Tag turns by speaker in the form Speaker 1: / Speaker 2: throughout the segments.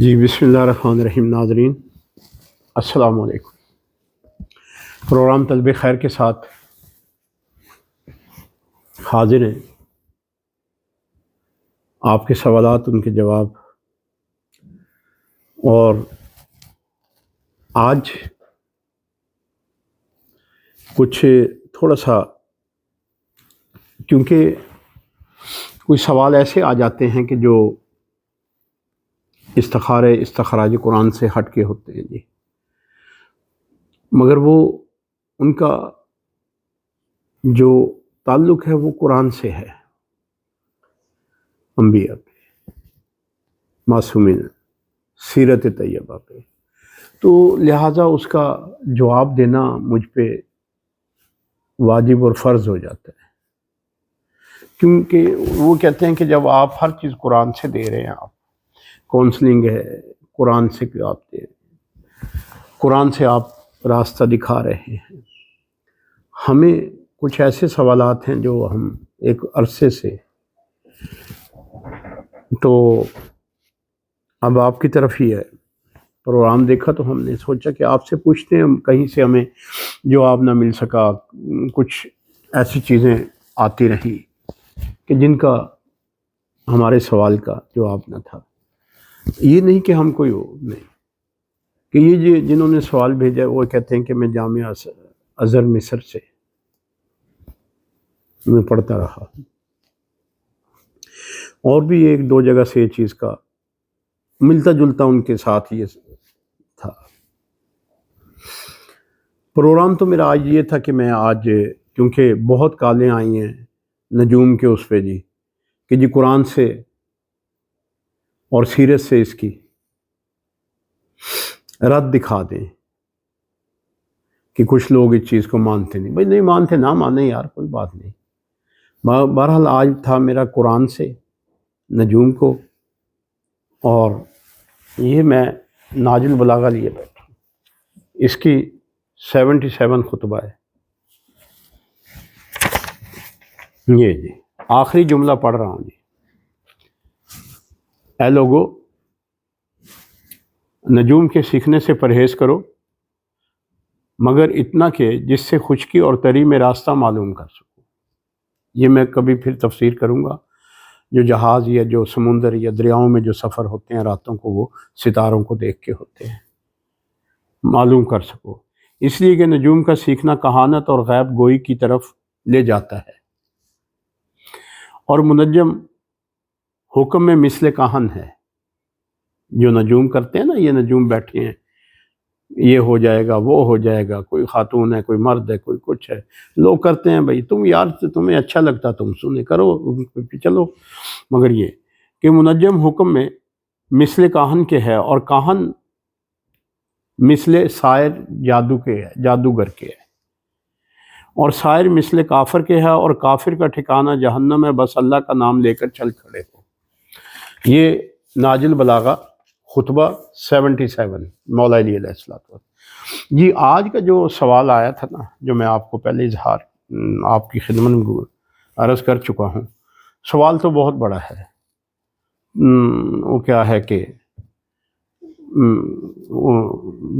Speaker 1: جی بسم اللہ الرحمن الرحیم. ناظرین السلام علیکم. پروگرام طلب خیر کے ساتھ حاضر ہیں. آپ کے سوالات، ان کے جواب. اور آج کچھ تھوڑا سا، کیونکہ کچھ سوال ایسے آ جاتے ہیں کہ جو استخراج قرآن سے ہٹ کے ہوتے ہیں جی، مگر وہ ان کا جو تعلق ہے وہ قرآن سے ہے، انبیاء پہ، معصومین، سیرت طیبہ پہ. تو لہٰذا اس کا جواب دینا مجھ پہ واجب اور فرض ہو جاتا ہے، کیونکہ وہ کہتے ہیں کہ جب آپ ہر چیز قرآن سے دے رہے ہیں، آپ کونسلنگ ہے قرآن سے، آپ دے رہے ہیں قرآن سے، آپ راستہ دکھا رہے ہیں. ہمیں کچھ ایسے سوالات ہیں جو ہم ایک عرصے سے، تو اب آپ کی طرف ہی ہے پروگرام دیکھا تو ہم نے سوچا کہ آپ سے پوچھتے ہیں. کہیں سے ہمیں جواب نہ مل سکا، کچھ ایسی چیزیں آتی رہی کہ جن کا ہمارے سوال کا جواب نہ تھا. یہ نہیں کہ ہم کوئی نہیں، کہ یہ جنہوں نے سوال بھیجا وہ کہتے ہیں کہ میں جامعہ ازہر مصر سے میں پڑھتا رہا، اور بھی ایک دو جگہ سے یہ چیز کا ملتا جلتا ان کے ساتھ یہ تھا. پروگرام تو میرا آج یہ تھا کہ میں آج، کیونکہ بہت کالیں آئی ہیں نجوم کے اس پہ جی، کہ جی قرآن سے اور سیرت سے اس کی رد دکھا دیں، کہ کچھ لوگ اس چیز کو مانتے نہیں. بھائی نہیں مانتے، نہ مانیں یار، کوئی بات نہیں. بہرحال آج تھا میرا قرآن سے نجوم کو، اور یہ میں ناج البلاغہ لیے بیٹھا ہوں. اس کی 77 خطبہ ہے. یہ جی آخری جملہ پڑھ رہا ہوں جی. اے لوگو، نجوم کے سیکھنے سے پرہیز کرو، مگر اتنا کہ جس سے خشکی اور تری میں راستہ معلوم کر سکو. یہ میں کبھی پھر تفسیر کروں گا. جو جہاز یا جو سمندر یا دریاؤں میں جو سفر ہوتے ہیں راتوں کو، وہ ستاروں کو دیکھ کے ہوتے ہیں، معلوم کر سکو. اس لیے کہ نجوم کا سیکھنا کہانت اور غیب گوئی کی طرف لے جاتا ہے، اور منجم حکم میں مثل کاہن ہے. جو نجوم کرتے ہیں نا، یہ نجوم بیٹھے ہیں، یہ ہو جائے گا، وہ ہو جائے گا، کوئی خاتون ہے، کوئی مرد ہے، کوئی کچھ ہے، لوگ کرتے ہیں. بھائی تم یار، تمہیں اچھا لگتا تم سنے کرو، چلو. مگر یہ کہ منجم حکم میں مثل کاہن کے ہے، اور کاہن مثل سائر جادوگر کے ہے، اور سائر مثل کافر کے ہے، اور کافر کا ٹھکانہ جہنم ہے. بس اللہ کا نام لے کر چل کھڑے ہو. یہ ناج البلاغہ خطبہ 77 مولا علی علیہ السلام. جی آج کا جو سوال آیا تھا نا، جو میں آپ کو پہلے اظہار آپ کی خدمت میں عرض کر چکا ہوں. سوال تو بہت بڑا ہے. وہ کیا ہے کہ وہ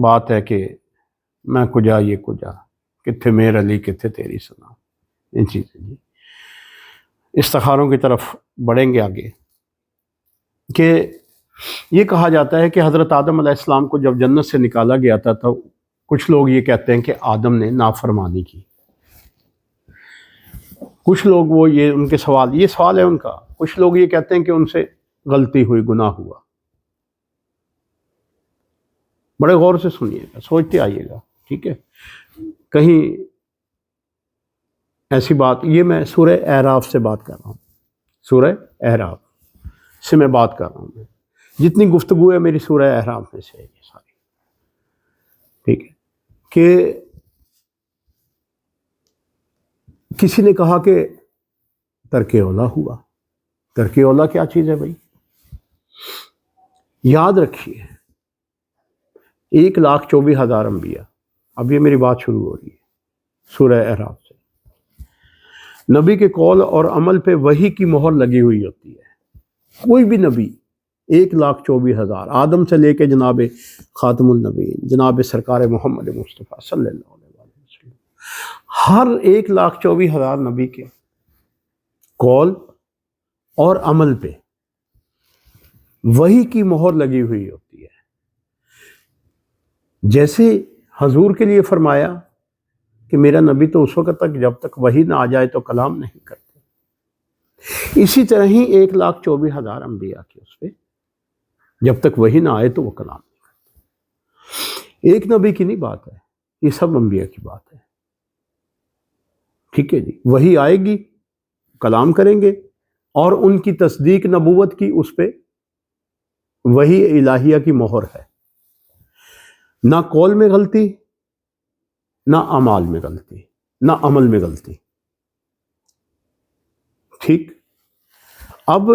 Speaker 1: بات ہے کہ میں کجا یہ کجا، کتھے میر علی کتھے تیری سنا. ان چیزیں جی استخاروں کی طرف بڑھیں گے آگے. کہ یہ کہا جاتا ہے کہ حضرت آدم علیہ السلام کو جب جنت سے نکالا گیا تھا تو کچھ لوگ یہ کہتے ہیں کہ آدم نے نافرمانی کی. کچھ لوگ یہ ان کے سوال ہے ان کا. کچھ لوگ یہ کہتے ہیں کہ ان سے غلطی ہوئی، گناہ ہوا. بڑے غور سے سنیے گا، سوچتے آئیے گا، ٹھیک ہے. کہیں ایسی بات، یہ میں سورہ اعراف سے بات کر رہا ہوں، سورہ اعراف سے میں بات کر رہا ہوں. جتنی گفتگو ہے میری سورہ اعراف میں سے ہے یہ ساری، ٹھیک ہے. کہ کسی نے کہا کہ ترک اولا ہوا. ترک اولا کیا چیز ہے بھائی؟ یاد رکھیے 1,24,000 انبیاء. اب یہ میری بات شروع ہو رہی ہے سورہ اعراف سے. نبی کے قول اور عمل پہ وحی کی مہر لگی ہوئی ہوتی ہے. کوئی بھی نبی 1,24,000 آدم سے لے کے جناب خاتم النبیین جناب سرکار محمد مصطفیٰ صلی اللہ علیہ وسلم، ہر 1,24,000 نبی کے قول اور عمل پہ وحی کی مہر لگی ہوئی ہوتی ہے۔ جیسے حضور کے لیے فرمایا کہ میرا نبی تو اس وقت تک جب تک وحی نہ آ جائے تو کلام نہیں کرتے، اسی طرح ہی 1,24,000 انبیاء کے اس پہ جب تک وحی نہ آئے تو وہ کلام نہیں کرتے۔ ایک نبی کی نہیں بات ہے، یہ سب انبیاء کی بات ہے، ٹھیک ہے جی۔ وحی آئے گی، کلام کریں گے، اور ان کی تصدیق نبوت کی اس پہ وحی الہیہ کی مہر ہے، نہ قول میں غلطی، نہ اعمال میں غلطی، نہ عمل میں غلطی، ٹھیک۔ اب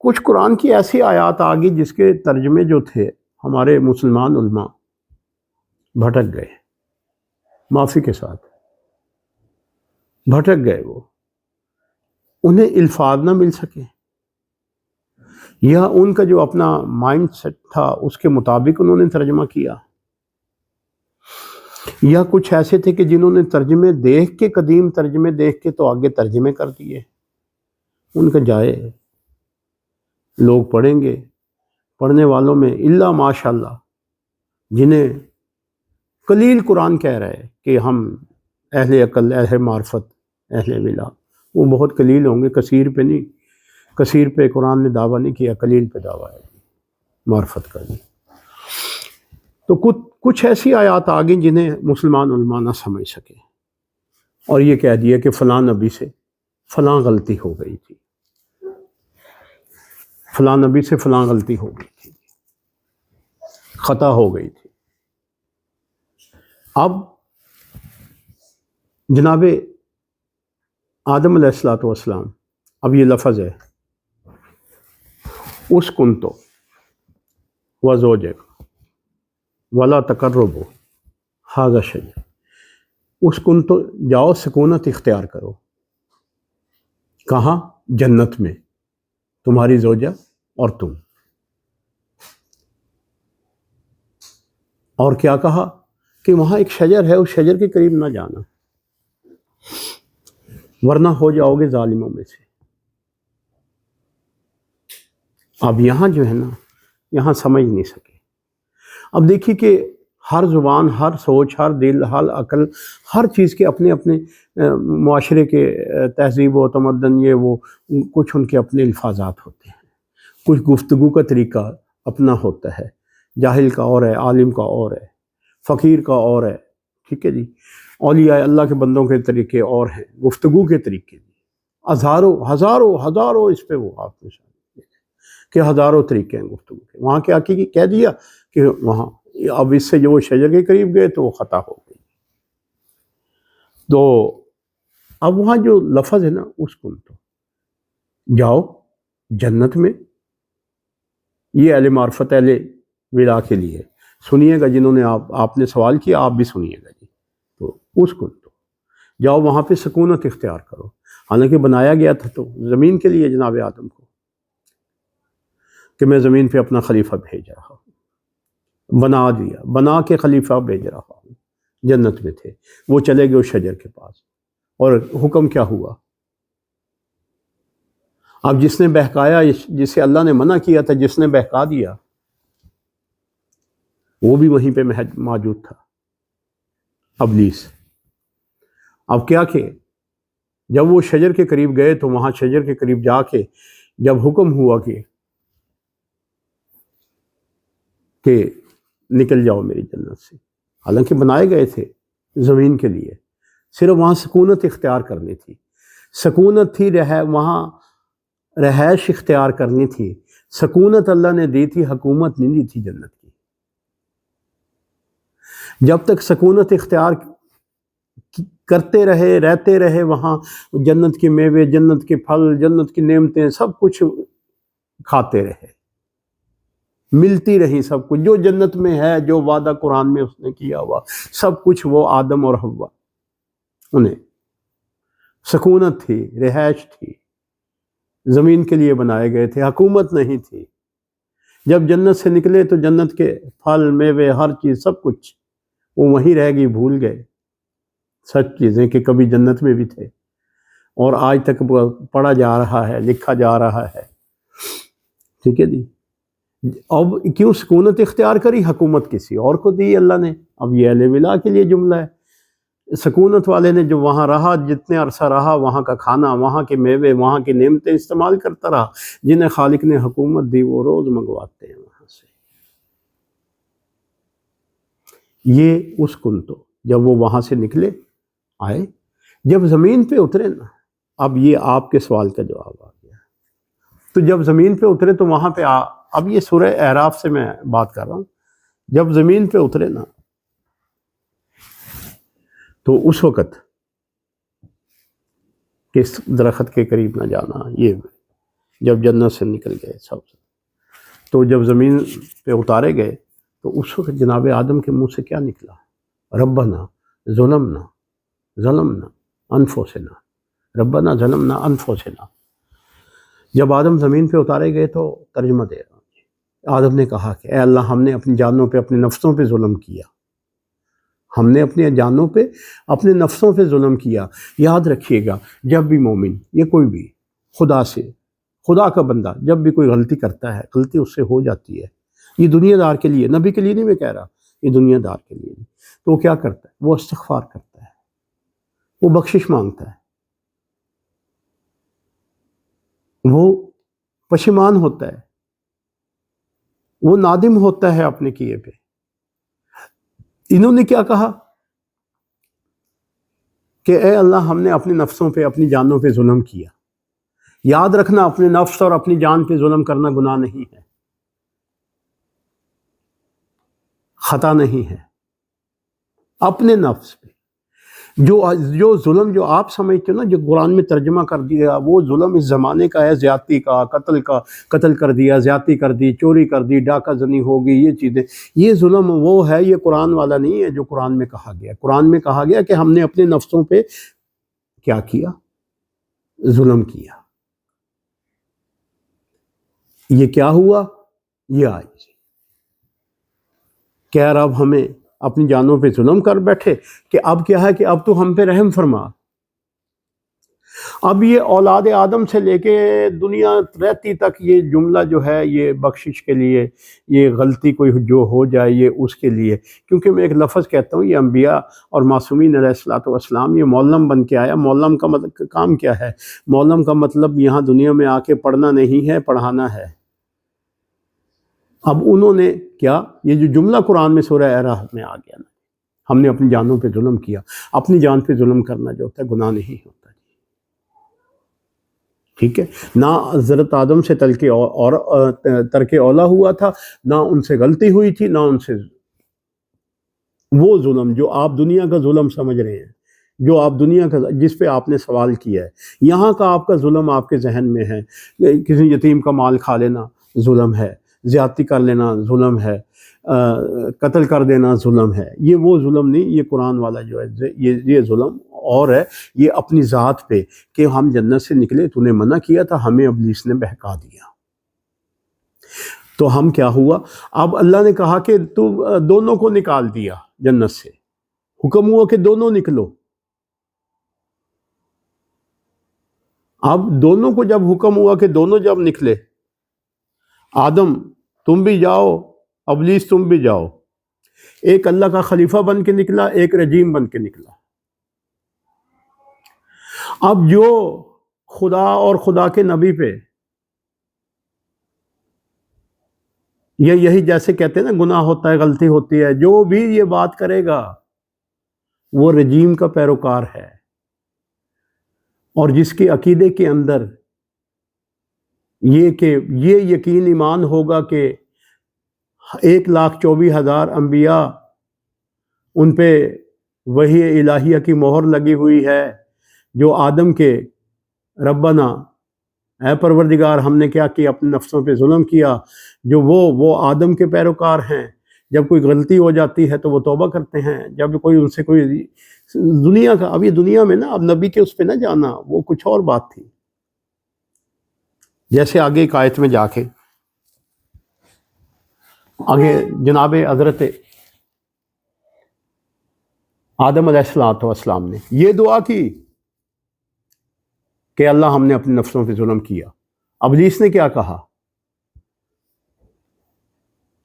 Speaker 1: کچھ قرآن کی ایسی آیات آ گئی جس کے ترجمے جو تھے ہمارے مسلمان علماء بھٹک گئے، معافی کے ساتھ بھٹک گئے، وہ انہیں الفاظ نہ مل سکے، یا ان کا جو اپنا مائنڈ سیٹ تھا اس کے مطابق انہوں نے ترجمہ کیا، یا کچھ ایسے تھے کہ جنہوں نے ترجمے دیکھ کے، قدیم ترجمے دیکھ کے تو آگے ترجمے کر دیے، ان کا جائے لوگ پڑھیں گے، پڑھنے والوں میں الا ماشاء اللہ جنہیں قلیل قرآن کہہ رہے کہ ہم اہل عقل، اہل معرفت، اہل ولا، وہ بہت قلیل ہوں گے، کثیر پہ نہیں، کثیر پہ قرآن نے دعویٰ نہیں کیا، قلیل پہ دعویٰ ہے معرفت کا۔ تو کچھ ایسی آیات آ گئیں جنہیں مسلمان علماء نہ سمجھ سکے، اور یہ کہہ دیا کہ فلاں نبی سے فلاں غلطی ہو گئی تھی، فلاں نبی سے فلاں غلطی ہو گئی تھی، خطا ہو گئی تھی۔ اب جناب آدم علیہ الصلوۃ والسلام، اب یہ لفظ ہے اسکنتو وزوجک ولا تقربوا ھذا الشجر، اسکنتو جاؤ سکونت اختیار کرو، کہاں؟ جنت میں، تمہاری زوجہ اور تم۔ اور کیا کہا کہ وہاں ایک شجر ہے، اس شجر کے قریب نہ جانا ورنہ ہو جاؤ گے ظالموں میں سے۔ اب یہاں جو ہے نا، یہاں سمجھ نہیں سکے۔ اب دیکھیے کہ ہر زبان، ہر سوچ، ہر دل، ہر عقل، ہر چیز کے اپنے اپنے معاشرے کے تہذیب و تمدن، یہ وہ کچھ ان کے اپنے الفاظات ہوتے ہیں، کچھ گفتگو کا طریقہ اپنا ہوتا ہے، جاہل کا اور ہے، عالم کا اور ہے، فقیر کا اور ہے، ٹھیک ہے جی۔ اولیاء اللہ کے بندوں کے طریقے اور ہیں، گفتگو کے طریقے ہزاروں ہزاروں ہزاروں، اس پہ وہ آپ نے کہ ہزاروں طریقے ہیں گفتگو کے۔ وہاں کیا کہہ دیا کہ وہاں اب اس سے جو وہ شجر کے قریب گئے تو وہ خطا ہو گئی۔ تو اب وہاں جو لفظ ہے نا اسکنتو، جاؤ جنت میں، یہ اہل معرفت، اہل ولا کے لیے سنیے گا، جنہوں نے آپ نے سوال کیا آپ بھی سنیے گا جی۔ تو اسکنتو جاؤ وہاں پہ سکونت اختیار کرو، حالانکہ بنایا گیا تھا تو زمین کے لیے جناب آدم کو، کہ میں زمین پہ اپنا خلیفہ بھیج رہا ہوں، بنا دیا، بنا کے خلیفہ بھیج رہا ہوں۔ جنت میں تھے، وہ چلے گئے اس شجر کے پاس، اور حکم کیا ہوا؟ اب جس نے بہکایا، جسے اللہ نے منع کیا تھا، جس نے بہکا دیا، وہ بھی وہیں پہ موجود تھا، ابلیس۔ اب کیا کہ جب وہ شجر کے قریب گئے تو وہاں شجر کے قریب جا کے جب حکم ہوا کہ نکل جاؤ میری جنت سے، حالانکہ بنائے گئے تھے زمین کے لیے، صرف وہاں سکونت اختیار کرنی تھی، سکونت تھی، وہاں رہائش اختیار کرنی تھی، سکونت اللہ نے دی تھی، حکومت نہیں دی تھی جنت کی۔ جب تک سکونت اختیار کرتے رہے، رہتے رہے وہاں، جنت کے میوے، جنت کے پھل، جنت کی نعمتیں، سب کچھ کھاتے رہے، ملتی رہی سب کچھ جو جنت میں ہے، جو وعدہ قرآن میں اس نے کیا ہوا، سب کچھ وہ آدم اور حوا، انہیں سکونت تھی، رہائش تھی، زمین کے لیے بنائے گئے تھے، حکومت نہیں تھی۔ جب جنت سے نکلے تو جنت کے پھل میوے ہر چیز سب کچھ وہ وہیں رہ گئی، بھول گئے سچ چیزیں کہ کبھی جنت میں بھی تھے، اور آج تک پڑھا جا رہا ہے، لکھا جا رہا ہے. ٹھیک ہے جی. اب کیوں سکونت اختیار کری؟ حکومت کسی اور کو دی اللہ نے. اب یہ اہل ولا کے لیے جملہ ہے. سکونت والے نے جو وہاں رہا، جتنے عرصہ رہا، وہاں کا کھانا، وہاں کے میوے، وہاں کی نعمتیں استعمال کرتا رہا. جنہیں خالق نے حکومت دی وہ روز منگواتے ہیں وہاں سے. یہ اس کن تو جب وہ وہاں سے نکلے آئے، جب زمین پہ اترے نا، اب یہ آپ کے سوال کا جواب آ گیا. تو جب زمین پہ اترے تو وہاں پہ اب یہ سورہ اعراف سے میں بات کر رہا ہوں. جب زمین پہ اترے نا تو اس وقت کس درخت کے قریب نہ جانا، یہ جب جنت سے نکل گئے سب، تو جب زمین پہ اتارے گئے تو اس وقت جناب آدم کے منہ سے کیا نکلا؟ ربنا ظلمنا انفسنا، ربنا ظلمنا انفسنا. جب آدم زمین پہ اتارے گئے تو ترجمہ دے رہا ہوں، آدم نے کہا کہ اے اللہ، ہم نے اپنی جانوں پہ، اپنے نفسوں پہ ظلم کیا. ہم نے اپنی جانوں پہ، اپنے نفسوں پہ ظلم کیا. یاد رکھیے گا، جب بھی مومن یہ کوئی بھی خدا کا بندہ جب بھی کوئی غلطی کرتا ہے، غلطی اس سے ہو جاتی ہے. یہ دنیا دار کے لیے، نبی کے لیے نہیں میں کہہ رہا، یہ دنیا دار کے لیے نہیں. تو وہ کیا کرتا ہے؟ وہ استغفار کرتا ہے، وہ بخشش مانگتا ہے، وہ پشیمان ہوتا ہے، وہ نادم ہوتا ہے اپنے کیے پہ. انہوں نے کیا کہا کہ اے اللہ، ہم نے اپنے نفسوں پہ، اپنی جانوں پہ ظلم کیا. یاد رکھنا، اپنے نفس اور اپنی جان پہ ظلم کرنا گناہ نہیں ہے، خطا نہیں ہے. اپنے نفس پہ جو ظلم جو آپ سمجھتے ہو نا، جو قرآن میں ترجمہ کر دیا، وہ ظلم اس زمانے کا ہے، زیادتی کا، قتل کر دیا، زیادتی کر دی، چوری کر دی، ڈاکہ زنی ہوگی، یہ چیزیں. یہ ظلم وہ ہے، یہ قرآن والا نہیں ہے جو قرآن میں کہا گیا. قرآن میں کہا گیا کہ ہم نے اپنے نفسوں پہ کیا کیا؟ ظلم کیا. یہ کیا ہوا؟ یہ آج کہ اب ہمیں اپنی جانوں پہ ظلم کر بیٹھے کہ اب کیا ہے کہ اب تو ہم پہ رحم فرما. اب یہ اولاد آدم سے لے کے دنیا رہتی تک یہ جملہ جو ہے یہ بخشش کے لیے، یہ غلطی کوئی جو ہو جائے یہ اس کے لیے. کیونکہ میں ایک لفظ کہتا ہوں، یہ انبیاء اور معصومین علیہ الصلوۃ والسلام یہ معلم بن کے آیا. معلم کا کام کیا ہے؟ معلم کا مطلب یہاں دنیا میں آ کے پڑھنا نہیں ہے، پڑھانا ہے. اب انہوں نے کیا، یہ جو جملہ قرآن میں سورہ اعراف میں آ گیا نا، ہم نے اپنی جانوں پہ ظلم کیا. اپنی جان پہ ظلم کرنا جو ہوتا ہے گناہ نہیں ہوتا. ٹھیک ہے، نہ حضرت آدم سے ترک اولا ہوا تھا، نہ ان سے غلطی ہوئی تھی، نہ ان سے وہ ظلم جو آپ دنیا کا ظلم سمجھ رہے ہیں، جو آپ دنیا کا، جس پہ آپ نے سوال کیا ہے. یہاں کا آپ کا ظلم آپ کے ذہن میں ہے. کسی یتیم کا مال کھا لینا ظلم ہے، زیادتی کر لینا ظلم ہے، قتل کر دینا ظلم ہے. یہ وہ ظلم نہیں، یہ قرآن والا جو ہے یہ ظلم اور ہے. یہ اپنی ذات پہ کہ ہم جنت سے نکلے، تو نے منع کیا تھا، ہمیں ابلیس نے بہکا دیا، تو ہم کیا ہوا؟ اب اللہ نے کہا کہ تو دونوں کو نکال دیا جنت سے، حکم ہوا کہ دونوں نکلو. اب دونوں کو جب حکم ہوا کہ دونوں جب نکلے، آدم تم بھی جاؤ، ابلیس تم بھی جاؤ. ایک اللہ کا خلیفہ بن کے نکلا، ایک رجیم بن کے نکلا. اب جو خدا اور خدا کے نبی پہ یہی جیسے کہتے ہیں نا گناہ ہوتا ہے، غلطی ہوتی ہے، جو بھی یہ بات کرے گا وہ رجیم کا پیروکار ہے. اور جس کے عقیدے کے اندر یہ کہ یہ یقین ایمان ہوگا کہ 1,24,000 انبیاء ان پہ وحی الہیہ کی مہر لگی ہوئی ہے، جو آدم کے ربنا اے پروردگار ہم نے کیا کیا؟ اپنے نفسوں پہ ظلم کیا. جو وہ آدم کے پیروکار ہیں. جب کوئی غلطی ہو جاتی ہے تو وہ توبہ کرتے ہیں. جب کوئی ان سے کوئی دنیا کا، اب یہ دنیا میں نا، اب نبی کے اس پہ نہ جانا، وہ کچھ اور بات تھی. جیسے آگے ایک آیت میں جا کے آگے جناب حضرت آدم علیہ السلام نے یہ دعا کی کہ اللہ ہم نے اپنے نفسوں پہ ظلم کیا. ابلیس نے کیا کہا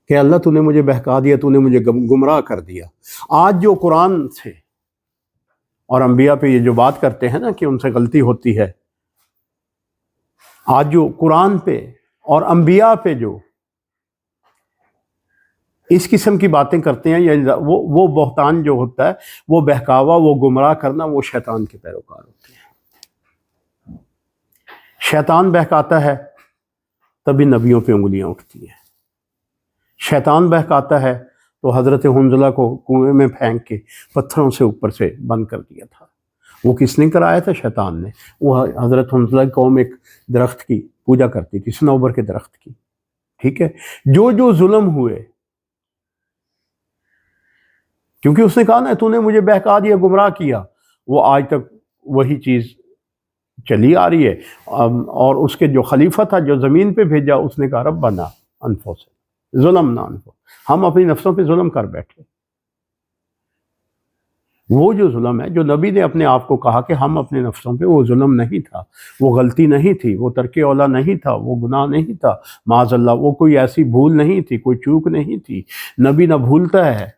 Speaker 1: کہ اللہ تو نے مجھے بہکا دیا، تو نے مجھے گمراہ کر دیا. آج جو قرآن سے اور انبیاء پہ یہ جو بات کرتے ہیں نا کہ ان سے غلطی ہوتی ہے، آج جو قرآن پہ اور انبیاء پہ جو اس قسم کی باتیں کرتے ہیں، یا وہ بہتان جو ہوتا ہے، وہ بہکاوا، وہ گمراہ کرنا، وہ شیطان کے پیروکار ہوتے ہیں. شیطان بہکاتا ہے تبھی نبیوں پہ انگلیاں اٹھتی ہیں. شیطان بہکاتا ہے تو حضرت حنظلہ کو کنویں میں پھینک کے پتھروں سے اوپر سے بند کر دیا تھا. وہ کس نے کرایا تھا؟ شیطان نے. وہ حضرت حنظلہ کی قوم ایک درخت کی پوجا کرتی تھی، صنوبر کے درخت کی. ٹھیک ہے، جو ظلم ہوئے، کیونکہ اس نے کہا نا تو نے مجھے بہکا دیا، گمراہ کیا، وہ آج تک وہی چیز چلی آ رہی ہے. اور اس کے جو خلیفہ تھا جو زمین پہ بھیجا، اس نے کہا ربنا انفسنا ظلمنا انفسنا، ہم اپنی نفسوں پہ ظلم کر بیٹھے. وہ جو ظلم ہے، جو نبی نے اپنے آپ کو کہا کہ ہم اپنے نفسوں پہ، وہ ظلم نہیں تھا، وہ غلطی نہیں تھی، وہ ترک اولا نہیں تھا، وہ گناہ نہیں تھا، معاذ اللہ، وہ کوئی ایسی بھول نہیں تھی، کوئی چوک نہیں تھی. نبی نہ بھولتا ہے،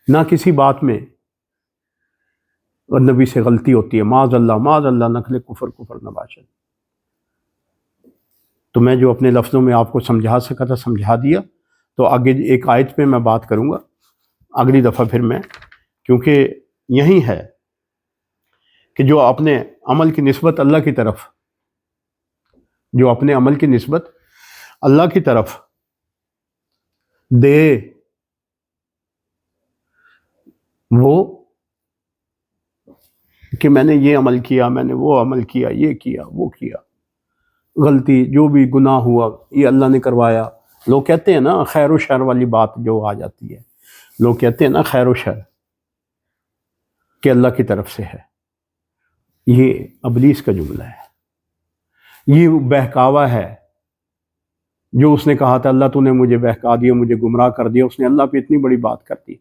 Speaker 1: نہ کسی بات میں اور نبی سے غلطی ہوتی ہے. معاذ اللہ نقل کفر نہ باشد. تو میں جو اپنے لفظوں میں آپ کو سمجھا سکا تھا سمجھا دیا. تو آگے ایک آیت پہ میں بات کروں گا اگلی دفعہ پھر میں، کیونکہ یہی ہے کہ جو اپنے عمل کی نسبت اللہ کی طرف، جو اپنے عمل کی نسبت اللہ کی طرف دے، وہ کہ میں نے یہ عمل کیا، میں نے وہ عمل کیا، یہ کیا، وہ کیا، غلطی جو بھی گناہ ہوا یہ اللہ نے کروایا. لوگ کہتے ہیں نا خیر و شر والی بات جو آ جاتی ہے، لوگ کہتے ہیں نا خیر و شر کہ اللہ کی طرف سے ہے. یہ ابلیس کا جملہ ہے، یہ بہکاوا ہے جو اس نے کہا تھا اللہ تو نے مجھے بہکا دیا، مجھے گمراہ کر دیا. اس نے اللہ پہ اتنی بڑی بات کر دی،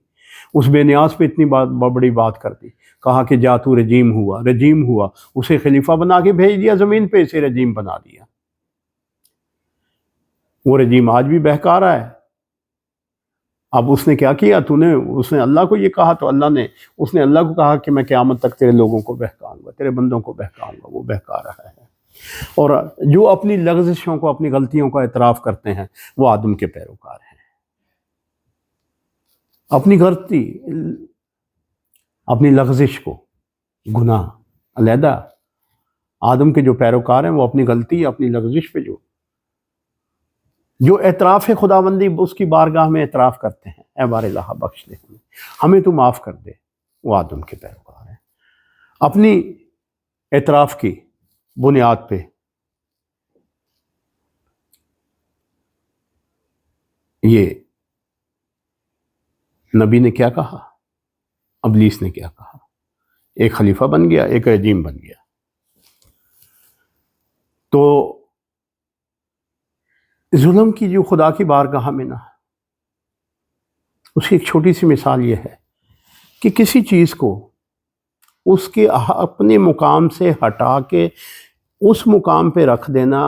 Speaker 1: اس بے نیاز پہ اتنی بڑی بات کر دی. کہا کہ جا تو رجیم ہوا، اسے خلیفہ بنا کے بھیج دیا زمین پہ، اسے رجیم بنا دیا. وہ رجیم آج بھی بہکا رہا ہے. اب اس نے کیا کیا؟ اس نے اللہ کو یہ کہا تو اس نے اللہ کو کہا کہ میں قیامت تک تیرے لوگوں کو بہکاؤں گا، تیرے بندوں کو بہکاؤں گا. وہ بہکا رہا ہے. اور جو اپنی لغزشوں کو، اپنی غلطیوں کا اعتراف کرتے ہیں، وہ آدم کے پیروکار ہیں. اپنی غلطی، اپنی لغزش کو، گناہ علیحدہ. آدم کے جو پیروکار ہیں وہ اپنی غلطی، اپنی لغزش پہ جو اعتراف خداوندی اس کی بارگاہ میں اعتراف کرتے ہیں، اے بار الہ بخش دے، ہمیں تو معاف کر دے، وہ آدم کے پیروکار ہیں. اپنی اعتراف کی بنیاد پہ یہ نبی نے کیا کہا، ابلیس نے کیا کہا، ایک خلیفہ بن گیا، ایک رجیم بن گیا. تو ظلم کی جو خدا کی بارگاہ میں نا، اس کی ایک چھوٹی سی مثال یہ ہے کہ کسی چیز کو اس کے اپنے مقام سے ہٹا کے اس مقام پہ رکھ دینا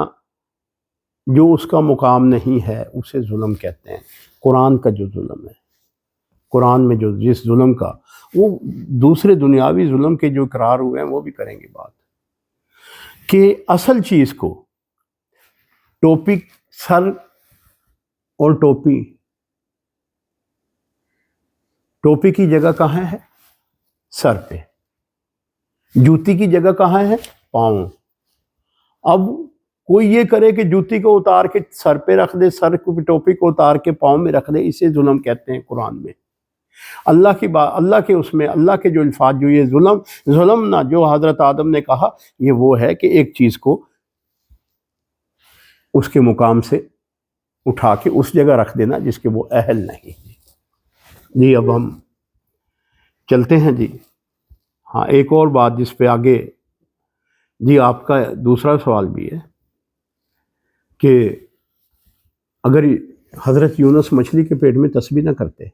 Speaker 1: جو اس کا مقام نہیں ہے، اسے ظلم کہتے ہیں. قرآن کا جو ظلم ہے، قرآن میں جو جس ظلم کا، وہ دوسرے دنیاوی ظلم کے جو اقرار ہوئے ہیں وہ بھی کریں گے بات، کہ اصل چیز کو ٹوپی، سر اور ٹوپی کی جگہ کہاں ہے؟ سر پہ. جوتی کی جگہ کہاں ہے؟ پاؤں. اب کوئی یہ کرے کہ جوتی کو اتار کے سر پہ رکھ دے، سر کو ٹوپی کو اتار کے پاؤں میں رکھ دے، اسے ظلم کہتے ہیں قرآن میں. اللہ کے اس میں اللہ کے جو الفاظ، جو یہ ظلم نہ جو حضرت آدم نے کہا، یہ وہ ہے کہ ایک چیز کو اس کے مقام سے اٹھا کے اس جگہ رکھ دینا جس کے وہ اہل نہیں. جی اب ہم چلتے ہیں. جی ہاں، ایک اور بات جس پہ آگے، جی آپ کا دوسرا سوال بھی ہے کہ اگر حضرت یونس مچھلی کے پیٹ میں تسبیح نہ کرتے،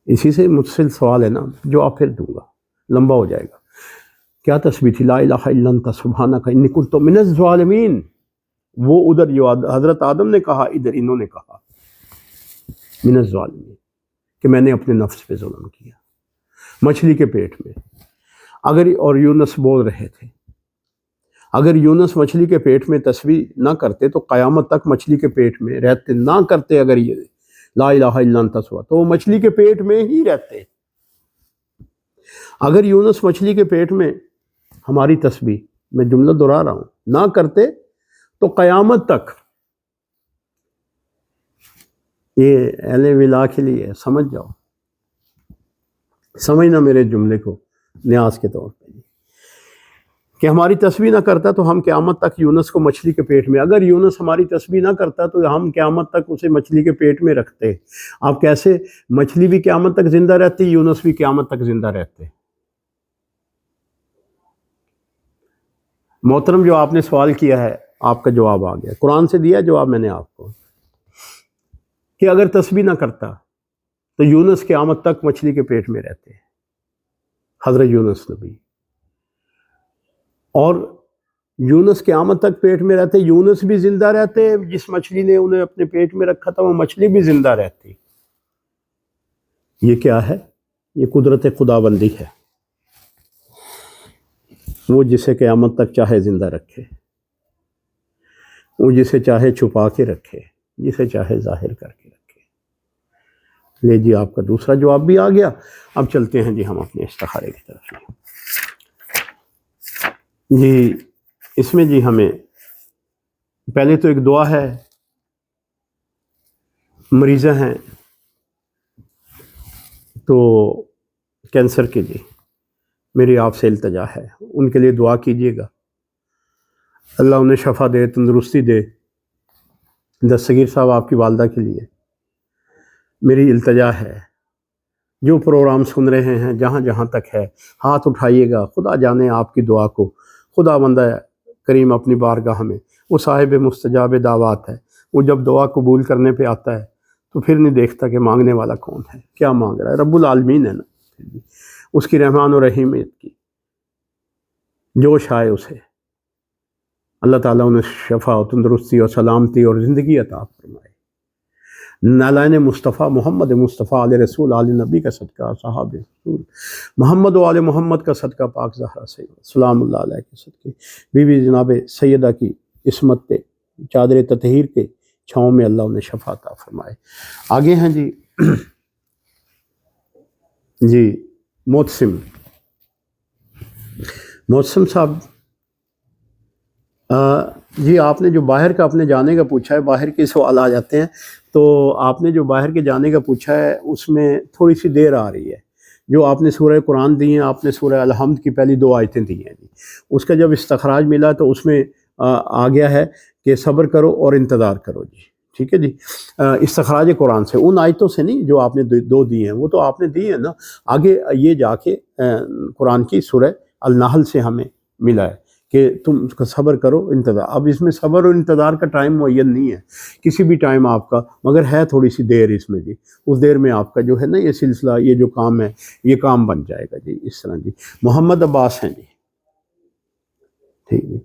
Speaker 1: اسی سے متصل سوال ہے نا، جو آپ پھر دوں گا، لمبا ہو جائے گا. کیا تسبیح تھی؟ لا الہ الا انت سبحانک انی کنت من الظالمین. وہ ادھر جو حضرت آدم نے کہا، ادھر انہوں نے کہا من الظالمین، کہ میں نے اپنے نفس پہ ظلم کیا مچھلی کے پیٹ میں. اگر اور یونس بول رہے تھے، اگر یونس مچھلی کے پیٹ میں تسبیح نہ کرتے تو قیامت تک مچھلی کے پیٹ میں رہتے، نہ کرتے اگر یہ لا الہ الا انت تو وہ مچھلی کے پیٹ میں ہی رہتے. اگر یونس مچھلی کے پیٹ میں ہماری تسبیح، میں جملہ دہرا رہا ہوں، نہ کرتے تو قیامت تک، یہ اہل ولا کے لیے سمجھ جاؤ، سمجھنا میرے جملے کو نیاز کے طور پہ، کہ ہماری تسبیح نہ کرتا تو ہم قیامت تک یونس کو مچھلی کے پیٹ میں، اگر یونس ہماری تسبیح نہ کرتا تو ہم قیامت تک اسے مچھلی کے پیٹ میں رکھتے. آپ کیسے؟ مچھلی بھی قیامت تک زندہ رہتی، یونس بھی قیامت تک زندہ رہتے. محترم، جو آپ نے سوال کیا ہے آپ کا جواب آ گیا، قرآن سے دیا جواب میں نے آپ کو، کہ اگر تسبیح نہ کرتا تو یونس قیامت تک مچھلی کے پیٹ میں رہتے، حضرت یونس نبی. اور یونس قیامت تک پیٹ میں رہتے، یونس بھی زندہ رہتے، جس مچھلی نے انہیں اپنے پیٹ میں رکھا تھا وہ مچھلی بھی زندہ رہتی. یہ کیا ہے؟ یہ قدرت خداوندی ہے. وہ جسے قیامت تک چاہے زندہ رکھے، وہ جسے چاہے چھپا کے رکھے، جسے چاہے ظاہر کر کے رکھے. لے جی، آپ کا دوسرا جواب بھی آ گیا. اب چلتے ہیں جی ہم اپنے استخارے کی طرف. جی اس میں جی ہمیں پہلے تو ایک دعا ہے، مریضہ ہیں تو کینسر کے، جی میری آپ سے التجا ہے، ان کے لیے دعا کیجیے گا، اللہ انہیں شفا دے، تندرستی دے. دستگیر صاحب آپ کی والدہ کے لیے میری التجا ہے. جو پروگرام سن رہے ہیں جہاں جہاں تک ہے، ہاتھ اٹھائیے گا. خدا جانے آپ کی دعا کو خدا بندہ کریم اپنی بارگاہ میں، وہ صاحب مستجاب دعوات ہے. وہ جب دعا قبول کرنے پہ آتا ہے تو پھر نہیں دیکھتا کہ مانگنے والا کون ہے، کیا مانگ رہا ہے. رب العالمین ہے نا، اس کی رحمان و رحیمیت کی جوش آئے اسے، اللہ تعالیٰ انہیں شفا و تندرستی اور سلامتی اور زندگی عطا فرمائے. نالائن مصطفیٰ محمد مصطفیٰ علیہ رسول علیہ نبی کا صدقہ، صحاب رسول محمد و آل محمد کا صدقہ، پاک زہرا سید سلام اللہ علیہ کے صدقے، بی جناب سیدہ کی عصمت پہ چادر تطہیر کے چھاؤں میں اللہ انہیں شفا عطا فرمائے. آگے ہیں جی جی محتسم صاحب، جی آپ نے جو باہر کا اپنے جانے کا پوچھا ہے، باہر کے سوال آ جاتے ہیں، تو آپ نے جو باہر کے جانے کا پوچھا ہے اس میں تھوڑی سی دیر آ رہی ہے. جو آپ نے سورہ قرآن دی ہیں، آپ نے سورہ الحمد کی پہلی 2 آیتیں دی ہیں جی، اس کا جب استخراج ملا تو اس میں آ گیا ہے کہ صبر کرو اور انتظار کرو. جی ٹھیک ہے جی، استخراج قرآن سے، ان آیتوں سے نہیں جو آپ نے 2 دی ہیں، وہ تو آپ نے دی ہیں نا. آگے یہ جا کے قرآن کی سورہ النحل سے ہمیں ملا ہے کہ تم صبر کرو انتظار. اب اس میں صبر اور انتظار کا ٹائم معین نہیں ہے، کسی بھی ٹائم آپ کا، مگر ہے تھوڑی سی دیر اس میں جی. اس دیر میں آپ کا جو ہے نا یہ سلسلہ، یہ جو کام ہے یہ کام بن جائے گا جی. اس طرح جی محمد عباس ہیں جی، ٹھیک ہے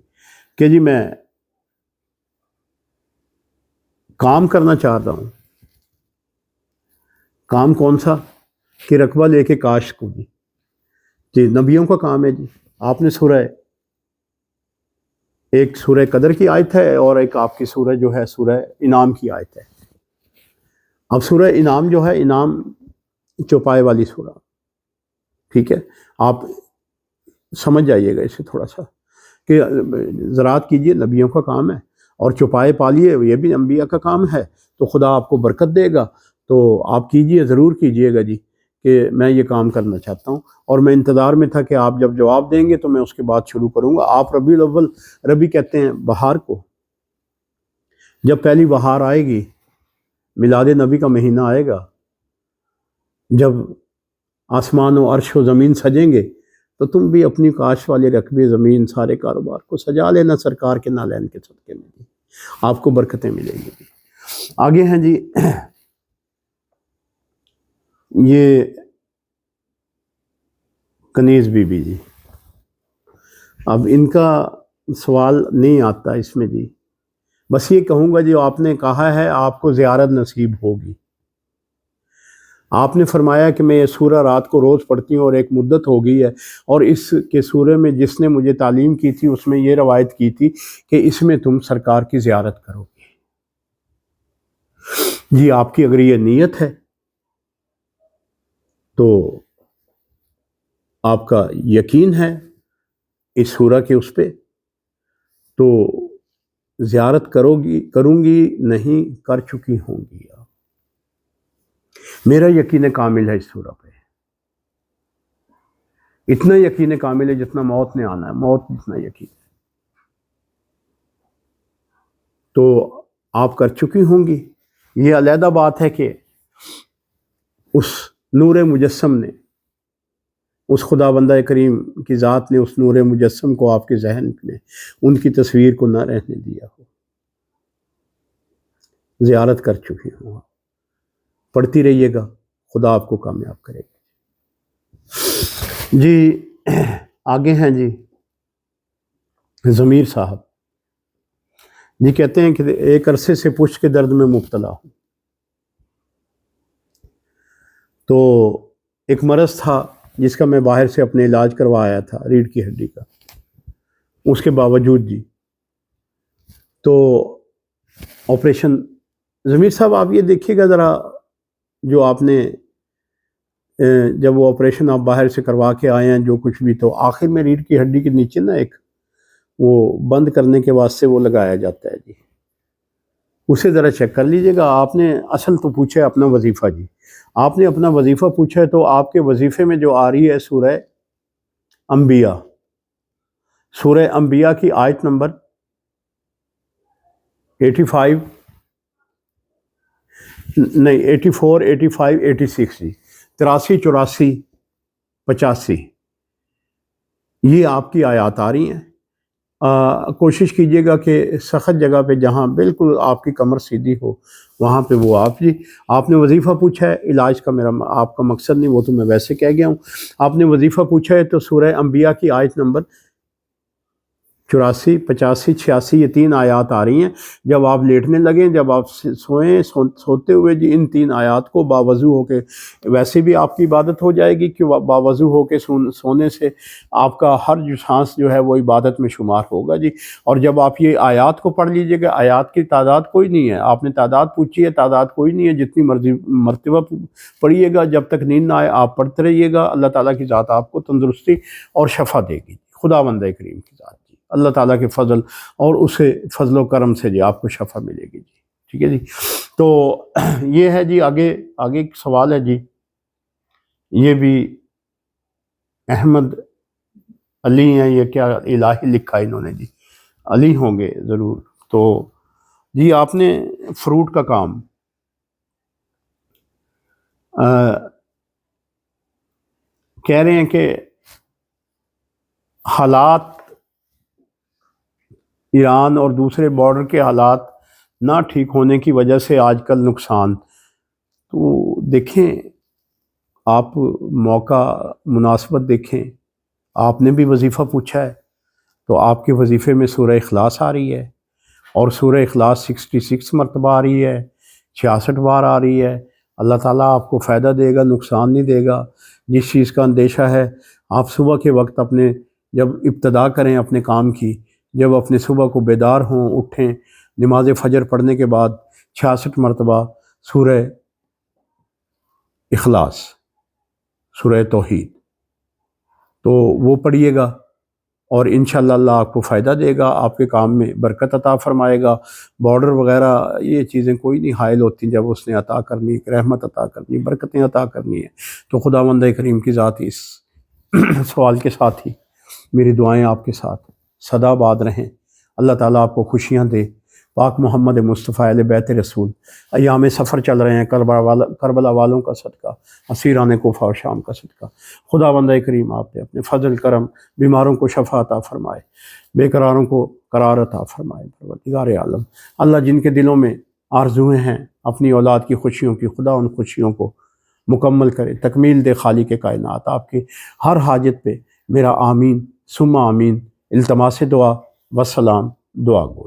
Speaker 1: کہ جی میں کام کرنا چاہتا ہوں. کام کون سا؟ کہ رقبہ لے کے کاشت کو جی نبیوں کا کام ہے جی. آپ نے ایک سورہ قدر کی آیت ہے اور ایک آپ کی سورہ جو ہے سورہ انعام کی آیت ہے. اب سورہ انعام جو ہے، انعام چوپائے والی سورہ، ٹھیک ہے، آپ سمجھ جائیے گا اسے تھوڑا سا، کہ زراعت کیجئے نبیوں کا کام ہے، اور چوپائے پالیے یہ بھی انبیاء کا کام ہے، تو خدا آپ کو برکت دے گا. تو آپ کیجئے، ضرور کیجئے گا جی، کہ میں یہ کام کرنا چاہتا ہوں. اور میں انتظار میں تھا کہ آپ جب جواب دیں گے تو میں اس کے بعد شروع کروں گا. آپ ربیع الاول، ربیع کہتے ہیں بہار کو، جب پہلی بہار آئے گی، میلاد نبی کا مہینہ آئے گا، جب آسمان و عرش و زمین سجیں گے، تو تم بھی اپنی کاش والے رقبے، زمین، سارے کاروبار کو سجا لینا سرکار کے نالین کے صدقے میں. آپ کو برکتیں ملیں گی۔ آگے ہیں جی یہ کنیز بی بی جی، اب ان کا سوال نہیں آتا اس میں جی، بس یہ کہوں گا جو آپ نے کہا ہے آپ کو زیارت نصیب ہوگی۔ آپ نے فرمایا کہ میں یہ سورہ رات کو روز پڑھتی ہوں اور ایک مدت ہو گئی ہے، اور اس کے سورہ میں جس نے مجھے تعلیم کی تھی اس میں یہ روایت کی تھی کہ اس میں تم سرکار کی زیارت کرو گے۔ جی آپ کی اگر یہ نیت ہے تو آپ کا یقین ہے اس سورہ کے اس پہ، تو زیارت کروں گی نہیں، کر چکی ہوں گی آپ۔ میرا یقین کامل ہے اس سورہ پہ، اتنا یقین کامل ہے جتنا موت نے آنا ہے، موت جتنا یقین ہے، تو آپ کر چکی ہوں گی۔ یہ علیحدہ بات ہے کہ اس نور مجسم نے، اس خدا بندہ کریم کی ذات نے اس نور مجسم کو آپ کے ذہن میں ان کی تصویر کو نہ رہنے دیا ہو۔ زیارت کر چکی ہوں، پڑھتی رہیے گا، خدا آپ کو کامیاب کرے گا۔ جی آگے ہیں جی ضمیر صاحب جی، کہتے ہیں کہ ایک عرصے سے پشت کے درد میں مبتلا ہوں۔ تو ایک مرض تھا جس کا میں باہر سے اپنے علاج کروایا تھا، ریڑھ کی ہڈی کا، اس کے باوجود جی تو آپریشن، ضمیر صاحب آپ یہ دیکھیے گا ذرا، جو آپ نے جب وہ آپریشن آپ باہر سے کروا کے آئے ہیں جو کچھ بھی، تو آخر میں ریڑھ کی ہڈی کے نیچے نا ایک وہ بند کرنے کے واسطے وہ لگایا جاتا ہے جی، اسے ذرا چیک کر لیجئے گا۔ آپ نے اصل تو پوچھا ہے اپنا وظیفہ جی، آپ نے اپنا وظیفہ پوچھا ہے، تو آپ کے وظیفے میں جو آ رہی ہے سورہ انبیاء، سورہ انبیاء کی آیت نمبر 85 نہیں 84 85 86 جی، 83 84 85 یہ آپ کی آیات آ رہی ہیں۔ کوشش کیجئے گا کہ سخت جگہ پہ جہاں بالکل آپ کی کمر سیدھی ہو وہاں پہ وہ آپ جی، آپ نے وظیفہ پوچھا ہے، علاج کا میرا آپ کا مقصد نہیں، وہ تو میں ویسے کہہ گیا ہوں۔ آپ نے وظیفہ پوچھا ہے تو سورہ انبیاء کی آیت نمبر 84 85 86 یہ 3 آیات آ رہی ہیں۔ جب آپ لیٹنے لگیں، جب آپ سوئیں، سوتے ہوئے جی ان 3 آیات کو باوضو ہو کے، ویسے بھی آپ کی عبادت ہو جائے گی کہ باوضو ہو کے سونے سے آپ کا ہر جو سانس جو ہے وہ عبادت میں شمار ہوگا جی۔ اور جب آپ یہ آیات کو پڑھ لیجئے گا، آیات کی تعداد کوئی نہیں ہے، آپ نے تعداد پوچھی ہے، تعداد کوئی نہیں ہے، جتنی مرضی مرتبہ پڑھیے گا، جب تک نیند نہ آئے آپ پڑھتے رہیے گا، اللہ تعالیٰ کی ذات آپ کو تندرستی اور شفا دے گی، خدا بندہ کریم کی ذات جی، اللہ تعالیٰ کے فضل اور اسے فضل و کرم سے جی آپ کو شفا ملے گی جی، ٹھیک ہے جی۔ تو یہ ہے جی، آگے ایک سوال ہے جی، یہ بھی احمد علی ہیں، یہ کیا الہی لکھا ہے انہوں نے جی، علی ہوں گے ضرور۔ تو جی آپ نے فروٹ کا کام کہہ رہے ہیں کہ حالات ایران اور دوسرے بارڈر کے حالات نہ ٹھیک ہونے کی وجہ سے آج کل نقصان، تو دیکھیں آپ موقع مناسبت دیکھیں، آپ نے بھی وظیفہ پوچھا ہے تو آپ کے وظیفے میں سورہ اخلاص آ رہی ہے، اور سورہ اخلاص 66 مرتبہ آ رہی ہے، 66 بار آ رہی ہے۔ اللہ تعالیٰ آپ کو فائدہ دے گا، نقصان نہیں دے گا۔ جس چیز کا اندیشہ ہے، آپ صبح کے وقت اپنے جب ابتدا کریں اپنے کام کی، جب اپنے صبح کو بیدار ہوں، اٹھیں، نماز فجر پڑھنے کے بعد 66 مرتبہ سورہ اخلاص، سورہ توحید، تو وہ پڑھیے گا، اور انشاءاللہ اللہ آپ کو فائدہ دے گا، آپ کے کام میں برکت عطا فرمائے گا۔ بارڈر وغیرہ یہ چیزیں کوئی نہیں حائل ہوتی، جب اس نے عطا کرنی، رحمت عطا کرنی، برکتیں عطا کرنی ہے، تو خدا بندہ کریم کی ذات اس سوال کے ساتھ ہی میری دعائیں آپ کے ساتھ سدا باد رہیں۔ اللہ تعالیٰ آپ کو خوشیاں دے، پاک محمد مصطفیٰ اہل بیت رسول، ایام سفر چل رہے ہیں، کربلا والوں کا صدقہ، اسیران کوفہ و شام کا صدقہ، خدا بندہ کریم آپ نے اپنے فضل کرم بیماروں کو شفا عطا فرمائے، بے قراروں کو قرار عطا فرمائے۔ پروردگار عالم اللہ جن کے دلوں میں آرزویں ہیں اپنی اولاد کی خوشیوں کی، خدا ان خوشیوں کو مکمل کرے، تکمیل دے خالق کائنات۔ آپ کے ہر حاجت پہ میرا آمین ثم آمین، التماس دعا وسلام، دعا گو۔